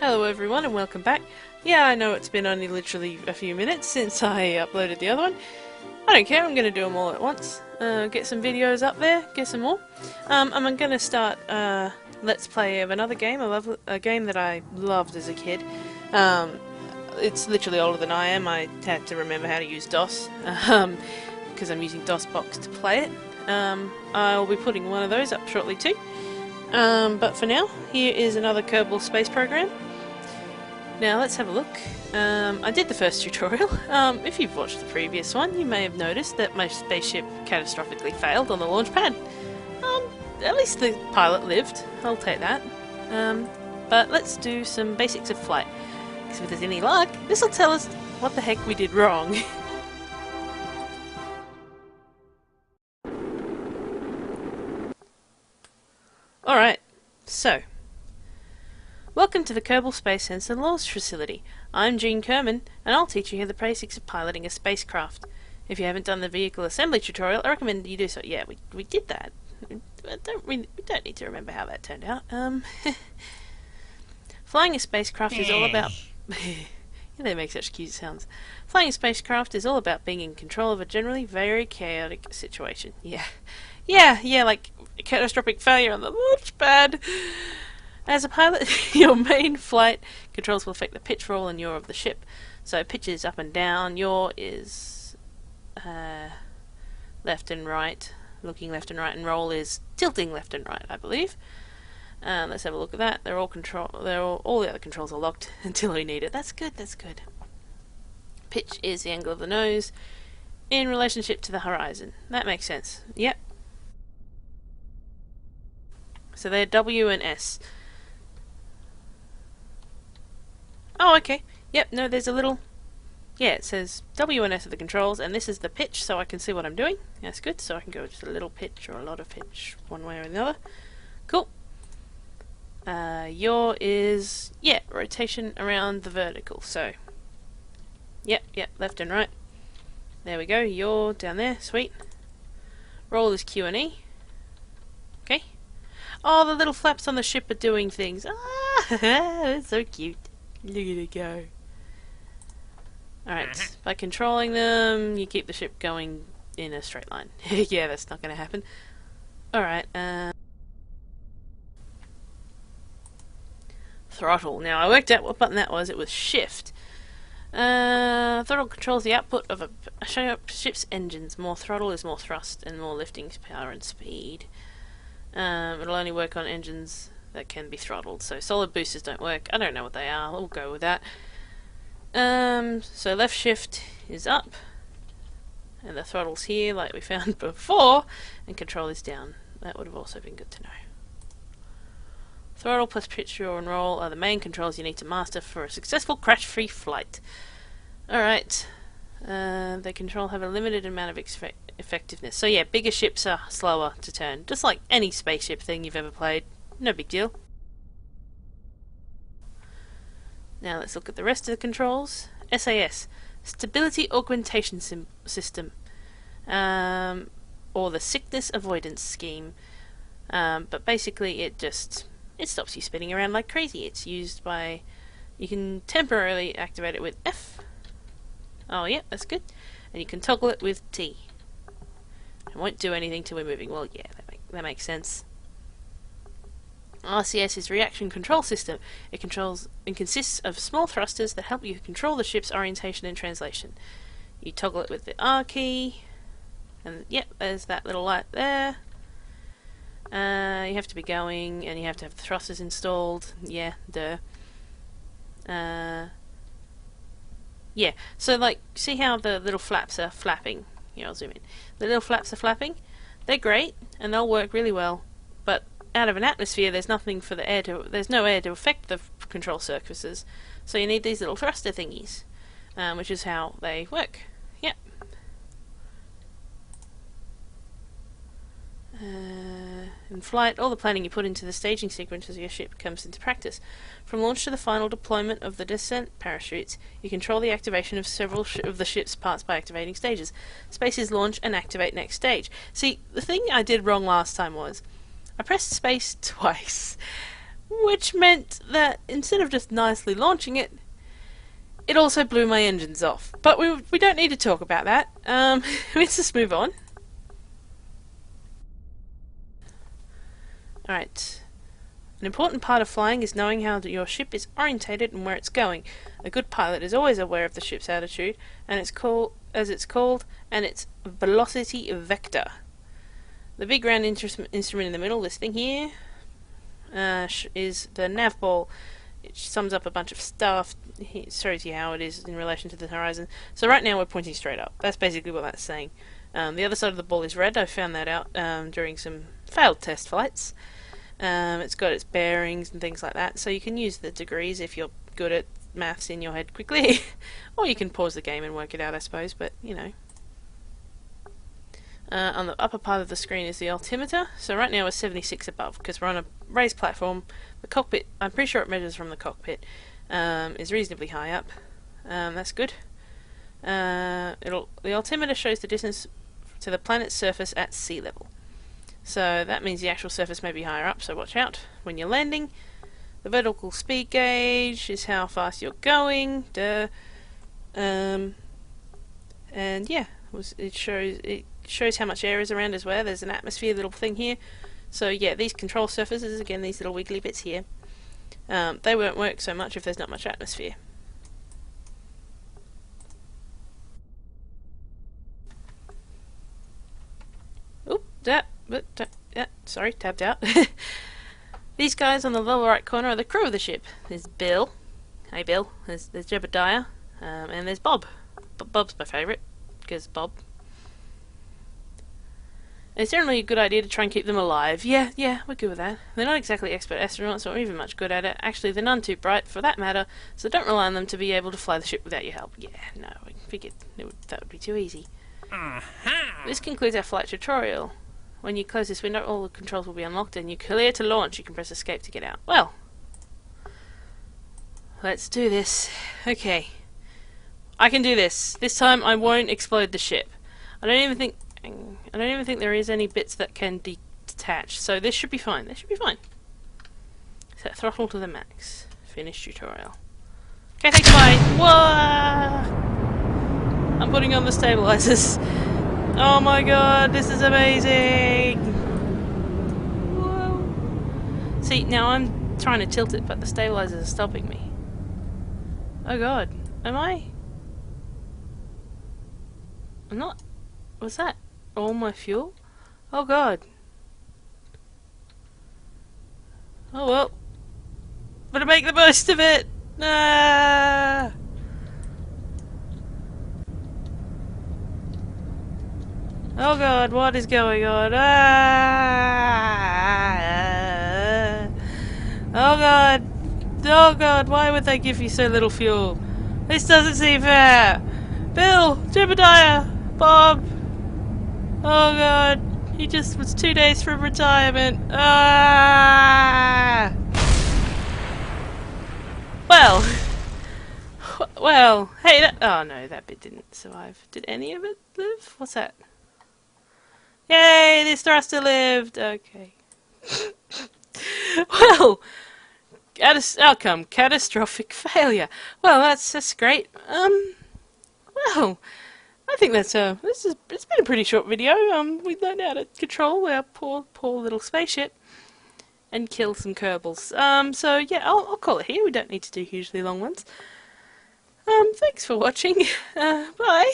Hello everyone and welcome back. Yeah, I know it's been only literally a few minutes since I uploaded the other one. I don't care, I'm going to do them all at once. Get some videos up there, get some more. I'm going to start Let's Play of another game, a game that I loved as a kid. It's literally older than I am. I had to remember how to use DOS, because I'm using DOSBox to play it. I'll be putting one of those up shortly too. But for now, here is another Kerbal Space Program. Now let's have a look. I did the first tutorial. If you've watched the previous one, you may have noticed that my spaceship catastrophically failed on the launch pad. At least the pilot lived. I'll take that. But let's do some basics of flight. Because if there's any luck, this will tell us what the heck we did wrong. Alright, so welcome to the Kerbal Space Sensor Launch Facility. I'm Gene Kerman, and I'll teach you here the basics of piloting a spacecraft. If you haven't done the vehicle assembly tutorial, I recommend you do so. Yeah, we did that. We don't need to remember how that turned out. Flying a spacecraft is all about... They make such cute sounds. Flying a spacecraft is all about being in control of a generally very chaotic situation. Yeah, like a catastrophic failure on the launch pad. As a pilot, your main flight controls will affect the pitch, roll, and yaw of the ship. So pitch is up and down, yaw is left and right, looking left and right, and roll is tilting left and right, I believe. Let's have a look at that. All the other controls are locked until we need it. That's good. Pitch is the angle of the nose in relationship to the horizon. That makes sense. Yep. So they're W and S. Oh, okay. Yep, no, there's a little... Yeah, it says W and S are the controls, and this is the pitch, so I can see what I'm doing. That's good, so I can go just a little pitch or a lot of pitch, one way or the other. Cool. Yaw is... Yeah, rotation around the vertical, so... Yep, left and right. There we go, yaw down there, sweet. Roll is Q and E. Okay. Oh, the little flaps on the ship are doing things. Ah, that's so cute. Look at it go. Alright, by controlling them, you keep the ship going in a straight line. Yeah, that's not going to happen. Alright, throttle. Now, I worked out what button that was. It was shift. Throttle controls the output of a ship's engines. More throttle is more thrust, and more lifting power and speed. It'll only work on engines that can be throttled, so solid boosters don't work. I don't know what they are. We'll go with that. So left shift is up, and the throttle's here like we found before, and control is down. That would have also been good to know. Throttle plus pitch, yaw, and roll are the main controls you need to master for a successful crash-free flight. Alright, the control have a limited amount of effectiveness. So yeah, bigger ships are slower to turn, just like any spaceship thing you've ever played. No big deal. Now let's look at the rest of the controls. SAS, Stability Augmentation System, or the Sickness Avoidance Scheme. But basically it stops you spinning around like crazy. It's used by... You can temporarily activate it with F. Oh yeah, that's good. And you can toggle it with T. It won't do anything till we're moving. Well, yeah, that makes sense. RCS is Reaction Control System. It consists of small thrusters that help you control the ship's orientation and translation. You toggle it with the R key, and yep, there's that little light there. You have to be going, and you have to have the thrusters installed. Yeah, duh. Yeah, so like, see how the little flaps are flapping? Here, I'll zoom in. The little flaps are flapping. They're great, and they'll work really well, but out of an atmosphere, there's nothing for the air to... There's no air to affect the control surfaces, so you need these little thruster thingies, which is how they work. Yep. In flight, all the planning you put into the staging sequence as your ship comes into practice. From launch to the final deployment of the descent parachutes, you control the activation of several of the ship's parts by activating stages. Space is launch and activate next stage. See, the thing I did wrong last time was I pressed space twice, which meant that instead of just nicely launching it, it also blew my engines off. But we don't need to talk about that. Let's just move on. Alright. An important part of flying is knowing how your ship is orientated and where it's going. A good pilot is always aware of the ship's altitude, and it's called and its velocity vector. The big round instrument in the middle, this thing here, is the nav ball. It sums up a bunch of stuff. It shows you how it is in relation to the horizon. So right now we're pointing straight up. That's basically what that's saying. The other side of the ball is red. I found that out during some failed test flights. It's got its bearings and things like that, so you can use the degrees if you're good at maths in your head quickly. Or you can pause the game and work it out, I suppose, but you know. On the upper part of the screen is the altimeter. So right now we're 76 above because we're on a raised platform. The cockpit, I'm pretty sure it measures from the cockpit, is reasonably high up. That's good. The altimeter shows the distance to the planet's surface at sea level. So that means the actual surface may be higher up, so watch out when you're landing. The vertical speed gauge is how fast you're going. And yeah, it shows how much air is around as well. There's an atmosphere little thing here. So yeah, these control surfaces, again, these little wiggly bits here, they won't work so much if there's not much atmosphere. Oop, sorry, tabbed out. These guys on the lower right corner are the crew of the ship. There's Bill. Hey Bill. There's Jebediah. And there's Bob. Bob's my favourite, because Bob. It's generally a good idea to try and keep them alive. Yeah, we're good with that. They're not exactly expert astronauts or even much good at it. Actually, they're none too bright for that matter, so don't rely on them to be able to fly the ship without your help. Yeah, no, I figured that would be too easy. This concludes our flight tutorial. When you close this window, all the controls will be unlocked and you're clear to launch. You can press escape to get out. Well, let's do this. Okay. I can do this. This time I won't explode the ship. I don't even think there is any bits that can detach. So this should be fine. This should be fine. Set throttle to the max. Finish tutorial. Okay, thanks, bye. Whoa! I'm putting on the stabilizers. Oh my god, this is amazing! Whoa. See, now I'm trying to tilt it, but the stabilizers are stopping me. Oh god, am I? I'm not. What's that? All my fuel? Oh god. Oh well. Better make the most of it! Ah! Oh god, what is going on? Ah! Oh god! Oh god, why would they give you so little fuel? This doesn't seem fair! Bill! Jebediah! Bob! Oh god, he just was 2 days from retirement. Ah! Well, hey, oh no, that bit didn't survive. Did any of it live? What's that? Yay, this thruster lived! Okay. Well, outcome, catastrophic failure. Well, that's great. Well, I think it's been a pretty short video. We learned how to control our poor little spaceship and kill some Kerbals. So yeah, I'll call it here. We don't need to do hugely long ones. Thanks for watching. Bye.